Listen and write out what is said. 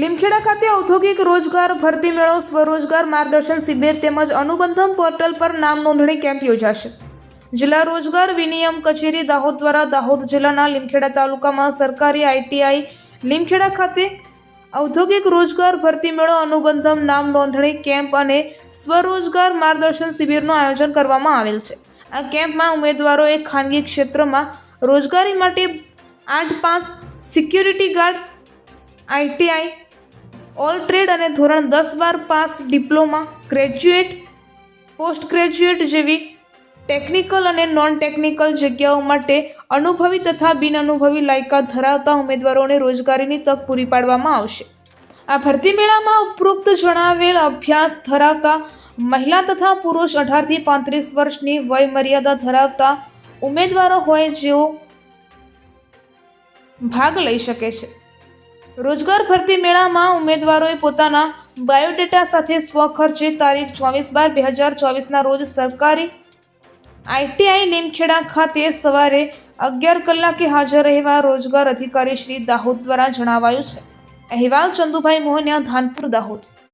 લીમખેડા ખાતે ઔદ્યોગિક રોજગાર ભરતી મેળો, સ્વરોજગાર માર્ગદર્શન શિબિર તેમજ અનુબંધમ પોર્ટલ પર નામ નોંધણી કેમ્પ યોજાશે. જિલ્લા રોજગાર વિનિમય કચેરી દાહોદ દ્વારા દાહોદ જિલ્લાના લીમખેડા તાલુકામાં સરકારી આઈટીઆઈ લીમખેડા ખાતે ઔદ્યોગિક રોજગાર ભરતી મેળો, અનુબંધમ નામ નોંધણી કેમ્પ અને સ્વરોજગાર માર્ગદર્શન શિબિરનું આયોજન કરવામાં આવેલ છે. આ કેમ્પમાં ઉમેદવારોએ ખાનગી ક્ષેત્રમાં રોજગારી માટે 8 pass, security guard, ITI, all trade અને ધોરણ 10-12 pass, diploma, graduate, post graduate જેવી ટેકનિકલ અને નોન ટેકનિકલ જગ્યાઓ માટે અનુભવી તથા બિનઅનુભવી લાયકાત ધરાવતા ઉમેદવારોને રોજગારીની તક પૂરી પાડવામાં આવશે. આ ભરતી મેળામાં ઉપરોક્ત જણાવેલ અભ્યાસ ધરાવતા મહિલા તથા પુરુષ 18 થી 35 વર્ષની વય મર્યાદા ધરાવતા ઉમેદવારો હોય જેઓ ભાગ લઈ શકે છે. રોજગાર ભરતી મેળામાં ઉમેદવારોએ પોતાના બાયોડેટા સાથે સ્વખર્ચે તારીખ 24/12/2024ના રોજ સરકારી આઈટીઆઈ લીમખેડા ખાતે સવારે 11 કલાકે હાજર રહેવા રોજગાર અધિકારી શ્રી દાહોદ દ્વારા જણાવાયું છે. અહેવાલ ચંદુભાઈ મોહનિયા, ધાનપુર, દાહોદ.